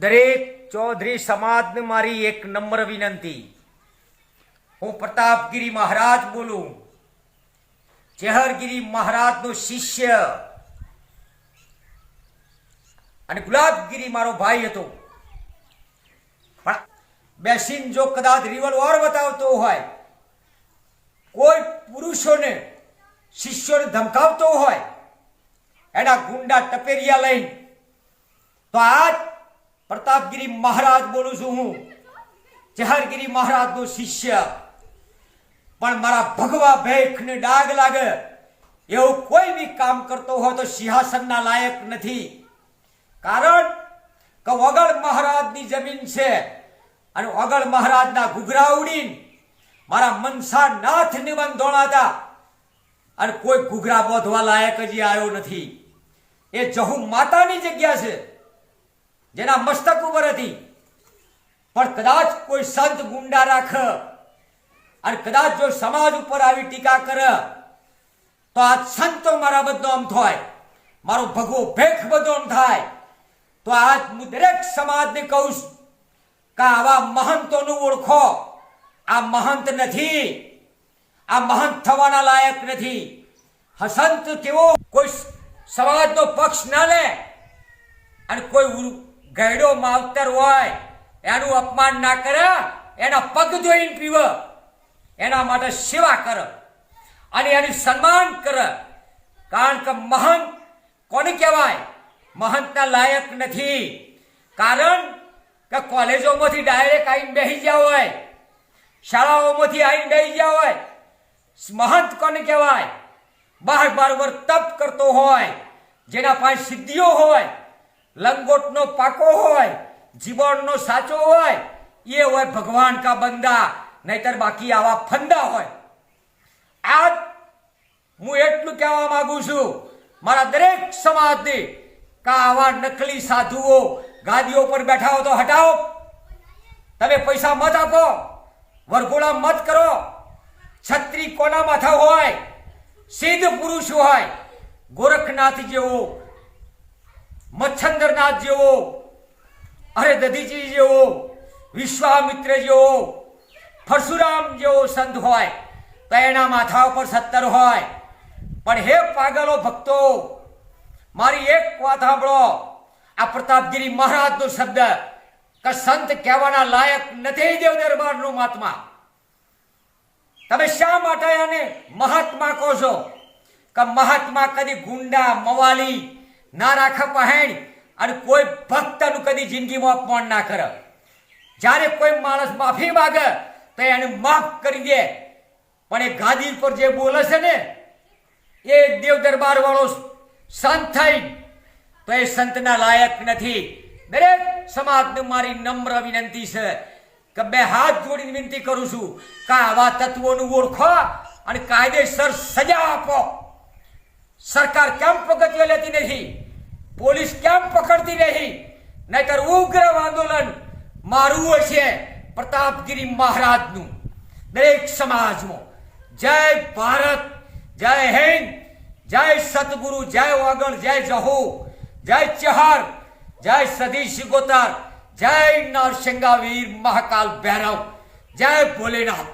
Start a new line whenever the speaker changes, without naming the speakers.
દરેક ચૌધરી સમાજને મારી એક નમ્ર વિનંતી. હું પ્રતાપગીરી મહારાજ બોલું, ચેહરગીરી મહારાજનો શિષ્ય અને ગુલાબગીરી મારો ભાઈ હતો. પણ બેસીને જો કદાચ રિવોલ્વર બતાવતો હોય, કોઈ પુરુષોને શિષ્યોને ધમકાવતો હોય, એના ગુંડા ટપેરિયા લઈને, તો આજ પ્રતાપગીરી મહારાજ બોલું છું. હું ચેહરગીરી મહારાજનો શિષ્ય. પણ મારા ભગવા ભેખને ડાગ લાગે એવું કોઈ બી કામ કરતો હોય તો સિંહાસનના લાયક નથી. કારણ કે વગર મહારાજની જમીન છે અને વગર મહારાજના ઘૂઘરા ઉડીને મારા મનસા નાથને બંધોણા અને કોઈ ઘૂઘરા બોધવા લાયક હજી આવ્યો નથી. એ જહુ માતાની જગ્યા છે જેના મસ્તક ઉપર હતી. પણ કદાચ કોઈ સંત ગુંડા રાખે અને કદાચ જો સમાજ ઉપર આવી ટીકા કરે તો આ સંતો મારા બદનામ થાય, મારો ભગવો ભેખ બદનામ થાય. તો આજ હું દરેક સમાજને કહું છું કે આવા મહંતોનું ઓળખો. આ મહંત નથી, આ મહંત થવાના લાયક નથી. હસંત કેવો કોઈ સમાજનો પક્ષ ના લે અને કોઈ ગયડો માવતર હોય એનું અપમાન ના કરે, એના પગ ધોઈને પીવે, એના માટે સેવા કરે અને એનું સન્માન કરે. કારણ કે મહંત કોને કહેવાય? મહંતના લાયક નથી. કારણ કે કોલેજોમાંથી ડાયરેક્ટ આવીને બેસી ગયા હોય, શાળાઓમાંથી આવીને બેસી ગયા હોય. મહંત કોને કહેવાય? 12 વર્ષ તપ કરતો હોય, જેના પાસે સિદ્ધિઓ હોય, લંગોટનો પાકો હોય, જીવનનો સાચો હોય, એ હોય ભગવાન કા બંદા. નહીતર બાકી આવા ફંદા હોય. આજ હું એટલું કહેવા માંગુ છું મારા દરેક સમાજને કે આવા નકલી સાધુઓ ગાદીઓ પર બેઠા હો તો હટાવો. તમે પૈસા મત આપો, વરઘોડા મત કરો. છત્રી કોના માથા હોય? સિદ્ધ પુરુષ હોય, ગોરખનાથ જેવો, મચ્છંદરનાથ જેવો, અરે દધીજી જેવો, વિશ્વામિત્ર જેવો, પરશુરામ જેવો સંત હોય તો એના માથા ઉપર 17 હોય. પણ હે પાગલો ભક્તો, મારી એક વાત સાંભળો. આ પ્રતાપગીરી મહારાજનો શબ્દ કે સંત કહેવાના લાયક નથી દેવ દરબારનો મહાત્મા. તમે શા માટે એને મહાત્મા કહો છો? કે મહાત્મા કદી ગુંડા મવાલી ના રાખે પહેણ અને કોઈ ભક્તનું કદી જિંદગીમાં અપમાન ના કરે. જ્યારે કોઈ માણસ માફી માગે તો એને માફ કરી દે. પણ એ ગાદી પર જે બોલે છે ને એ દેવ દરબાર વાળો સંત થઈ તો એ સંતના લાયક નથી. દરેક સમાજને મારી નમ્ર વિનંતી છે કે 2 હાથ જોડીને વિનંતી કરું છું કે આવા તત્વોનું ઓળખો અને કાયદેસર સજા આપો. સરકાર કેમ પગથિયા લેતી નથી? પોલીસ કેમ પકડતી નહીં? નહીતર ઉગ્ર આંદોલન મારું હશે પ્રતાપગીરી મહારાજનું દરેક સમાજમાં. જય ભારત, જય હિન્દ, જય સતગુરુ, જય વાગડ, જય જહુ, જય ચહર, જય સદી સિગોતર, જય નરસિંગા વીર મહાકાલ ભૈરવ, જય ભોલેનાથ.